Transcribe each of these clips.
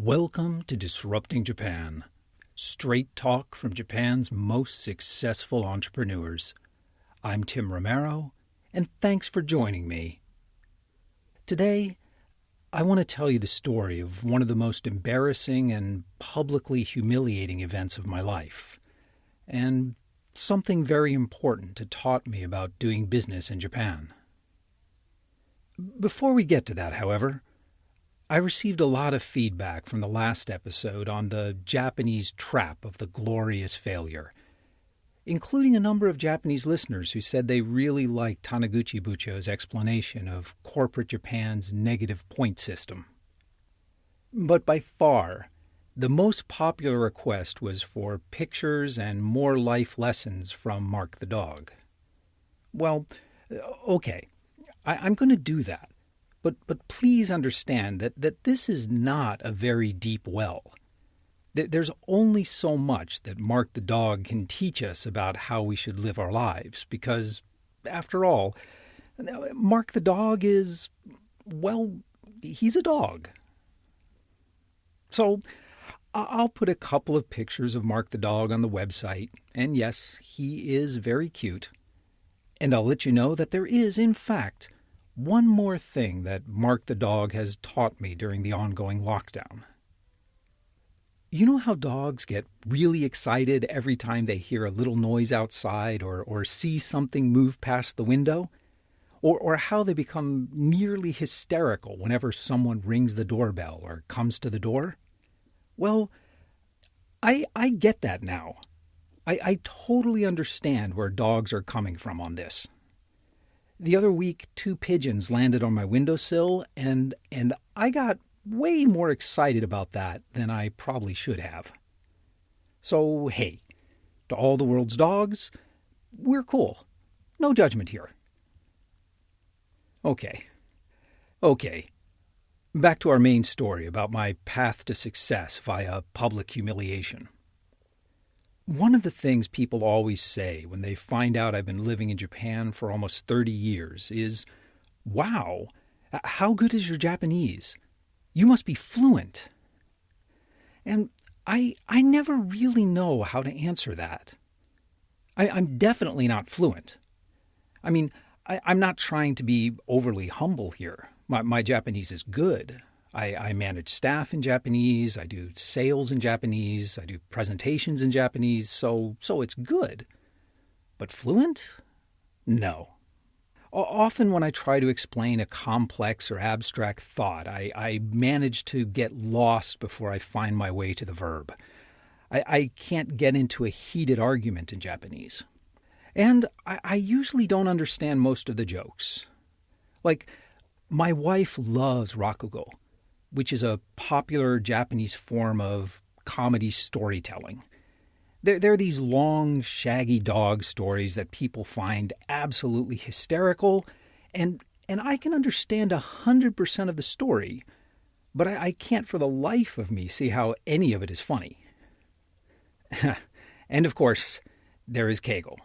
Welcome to Disrupting Japan. Straight talk from Japan's most successful entrepreneurs. I'm Tim Romero, and thanks for joining me. Today, I want to tell you the story of one of the most embarrassing and publicly humiliating events of my life, and something very important it taught me about doing business in Japan. Before we get to that, however, I received a lot of feedback from the last episode on the Japanese trap of the glorious failure, including a number of Japanese listeners who said they really liked Taniguchi Bucho's explanation of corporate Japan's negative point system. But by far, the most popular request was for pictures and more life lessons from Mark the dog. Well, okay, I'm going to do that. But please understand that this is not a very deep well. There's only so much that Mark the dog can teach us about how we should live our lives because, after all, Mark the dog is, well, he's a dog. So I'll put a couple of pictures of Mark the dog on the website, and yes, he is very cute. And I'll let you know that there is, in fact, one more thing that Mark the dog has taught me during the ongoing lockdown. You know how dogs get really excited every time they hear a little noise outside or see something move past the window? Or how they become nearly hysterical whenever someone rings the doorbell or comes to the door? Well, I get that now. I totally understand where dogs are coming from on this. The other week, 2 pigeons landed on my windowsill, and I got way more excited about that than I probably should have. So, hey, to all the world's dogs, we're cool. No judgment here. Okay. Back to our main story about my path to success via public humiliation. One of the things people always say when they find out I've been living in Japan for almost 30 years is, "Wow, how good is your Japanese? You must be fluent." And I never really know how to answer that. I'm definitely not fluent. I mean, I'm not trying to be overly humble here. My Japanese is good. I manage staff in Japanese, I do sales in Japanese, I do presentations in Japanese, so it's good. But fluent? No. Often when I try to explain a complex or abstract thought, I manage to get lost before I find my way to the verb. I can't get into a heated argument in Japanese. And I usually don't understand most of the jokes. Like, my wife loves rakugo, which is a popular Japanese form of comedy storytelling. They're these long, shaggy dog stories that people find absolutely hysterical, and I can understand 100% of the story, but I can't for the life of me see how any of it is funny. And of course, there is Kegel,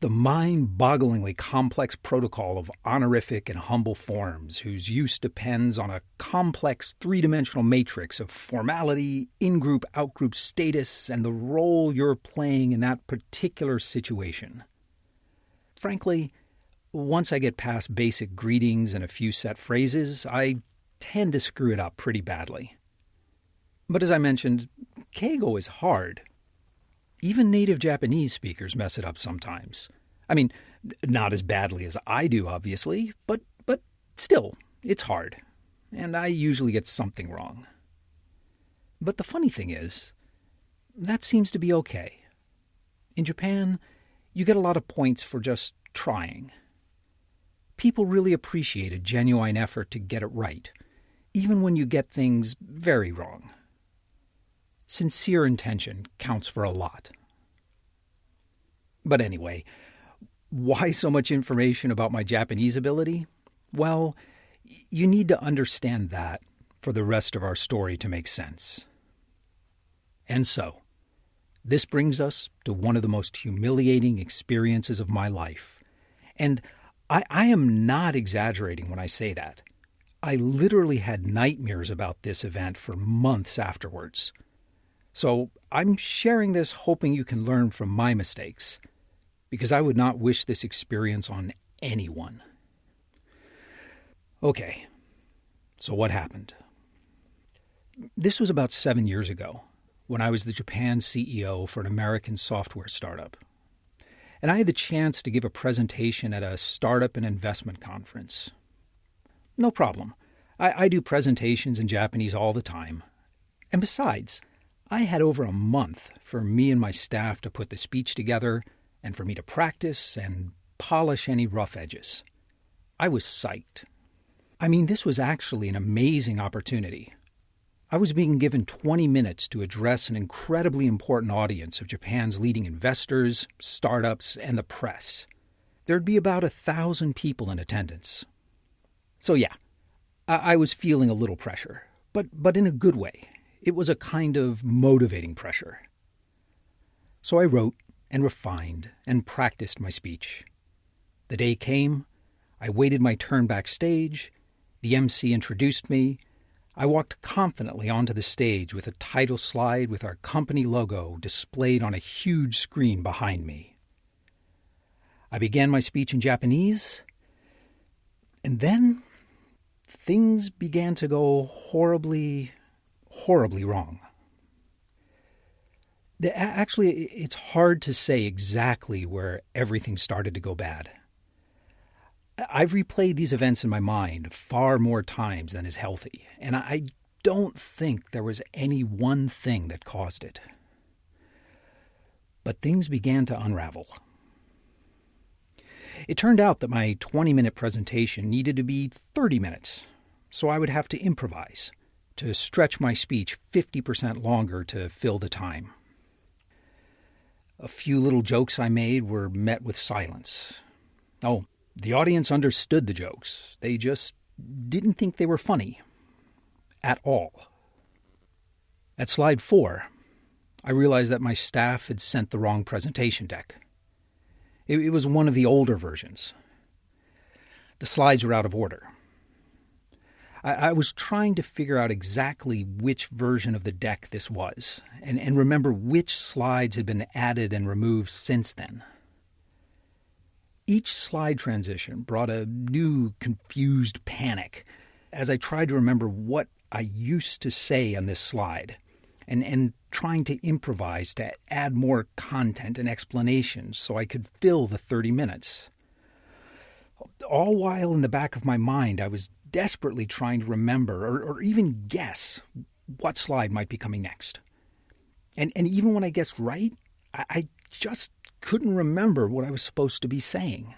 the mind-bogglingly complex protocol of honorific and humble forms whose use depends on a complex three-dimensional matrix of formality, in-group, out-group status, and the role you're playing in that particular situation. Frankly, once I get past basic greetings and a few set phrases, I tend to screw it up pretty badly. But as I mentioned, Keigo is hard. Even native Japanese speakers mess it up sometimes. I mean, not as badly as I do, obviously, but still, it's hard. And I usually get something wrong. But the funny thing is, that seems to be okay. In Japan, you get a lot of points for just trying. People really appreciate a genuine effort to get it right, even when you get things very wrong. Sincere intention counts for a lot. But anyway, why so much information about my Japanese ability? Well, you need to understand that for the rest of our story to make sense. And so, this brings us to one of the most humiliating experiences of my life. And I am not exaggerating when I say that. I literally had nightmares about this event for months afterwards. So I'm sharing this hoping you can learn from my mistakes, because I would not wish this experience on anyone. Okay, so what happened? This was about 7 years ago, when I was the Japan CEO for an American software startup. And I had the chance to give a presentation at a startup and investment conference. No problem. I do presentations in Japanese all the time. And besides, I had over a month for me and my staff to put the speech together and for me to practice and polish any rough edges. I was psyched. I mean, this was actually an amazing opportunity. I was being given 20 minutes to address an incredibly important audience of Japan's leading investors, startups, and the press. There'd be about 1,000 people in attendance. So yeah, I was feeling a little pressure, but in a good way. It was a kind of motivating pressure. So I wrote and refined and practiced my speech. The day came, I waited my turn backstage, the MC introduced me, I walked confidently onto the stage with a title slide with our company logo displayed on a huge screen behind me. I began my speech in Japanese, and then things began to go horribly wrong. Actually, it's hard to say exactly where everything started to go bad. I've replayed these events in my mind far more times than is healthy, and I don't think there was any one thing that caused it. But things began to unravel. It turned out that my 20-minute presentation needed to be 30 minutes, so I would have to improvise, to stretch my speech 50% longer to fill the time. A few little jokes I made were met with silence. Oh, the audience understood the jokes. They just didn't think they were funny. At all. At slide 4, I realized that my staff had sent the wrong presentation deck. It was one of the older versions. The slides were out of order. I was trying to figure out exactly which version of the deck this was, and remember which slides had been added and removed since then. Each slide transition brought a new, confused panic as I tried to remember what I used to say on this slide, and trying to improvise to add more content and explanations so I could fill the 30 minutes. All while in the back of my mind, I was desperately trying to remember or even guess what slide might be coming next. And even when I guessed right, I just couldn't remember what I was supposed to be saying.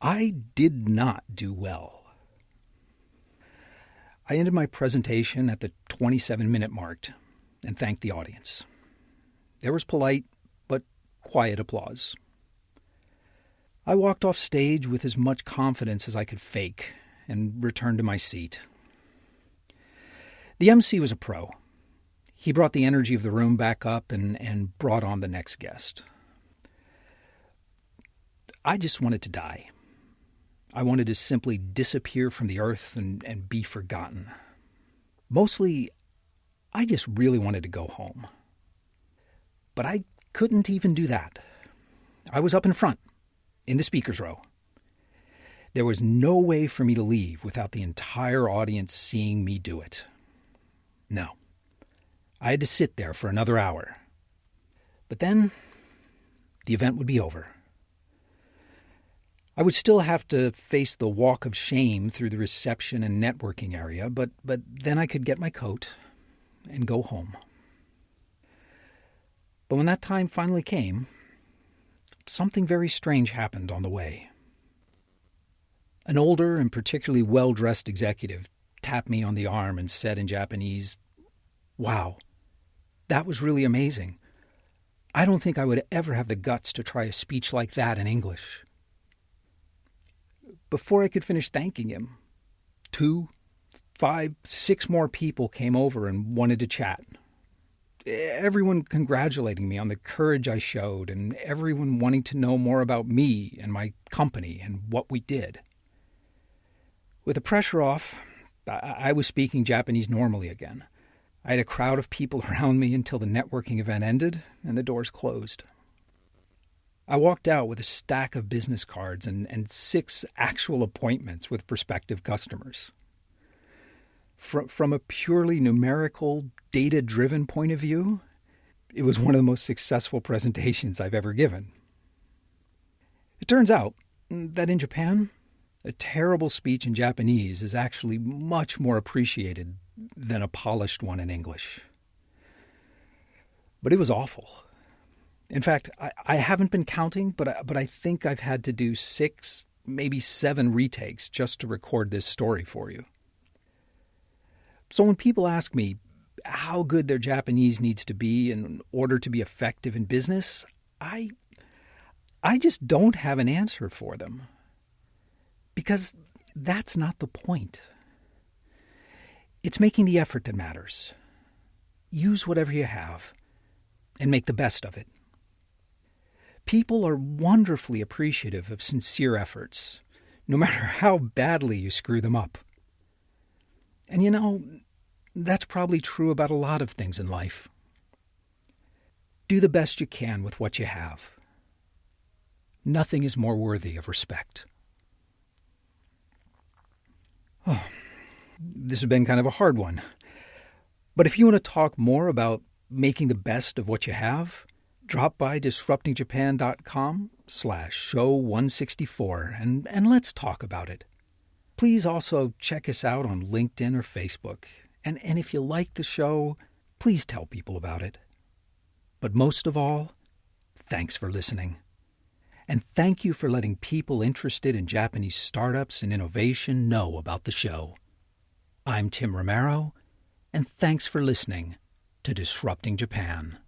I did not do well. I ended my presentation at the 27-minute mark and thanked the audience. There was polite but quiet applause. I walked off stage with as much confidence as I could fake and returned to my seat. The MC was a pro. He brought the energy of the room back up and brought on the next guest. I just wanted to die. I wanted to simply disappear from the earth and be forgotten. Mostly, I just really wanted to go home. But I couldn't even do that. I was up in front, in the speaker's row. There was no way for me to leave without the entire audience seeing me do it. No. I had to sit there for another hour. But then, the event would be over. I would still have to face the walk of shame through the reception and networking area, but then I could get my coat and go home. But when that time finally came, something very strange happened on the way. An older and particularly well-dressed executive tapped me on the arm and said in Japanese, "Wow, that was really amazing. I don't think I would ever have the guts to try a speech like that in English." Before I could finish thanking him, 2, 5, 6 more people came over and wanted to chat. Everyone congratulating me on the courage I showed, and everyone wanting to know more about me and my company and what we did. With the pressure off, I was speaking Japanese normally again. I had a crowd of people around me until the networking event ended and the doors closed. I walked out with a stack of business cards and 6 actual appointments with prospective customers. From a purely numerical, data-driven point of view, it was one of the most successful presentations I've ever given. It turns out that in Japan, a terrible speech in Japanese is actually much more appreciated than a polished one in English. But it was awful. In fact, I haven't been counting, but I think I've had to do 6, maybe 7 retakes just to record this story for you. So when people ask me how good their Japanese needs to be in order to be effective in business, I just don't have an answer for them. Because that's not the point. It's making the effort that matters. Use whatever you have and make the best of it. People are wonderfully appreciative of sincere efforts, no matter how badly you screw them up. And that's probably true about a lot of things in life. Do the best you can with what you have. Nothing is more worthy of respect. Oh, this has been kind of a hard one. But if you want to talk more about making the best of what you have, drop by disruptingjapan.com/show164 and let's talk about it. Please also check us out on LinkedIn or Facebook. And if you like the show, please tell people about it. But most of all, thanks for listening. And thank you for letting people interested in Japanese startups and innovation know about the show. I'm Tim Romero, and thanks for listening to Disrupting Japan.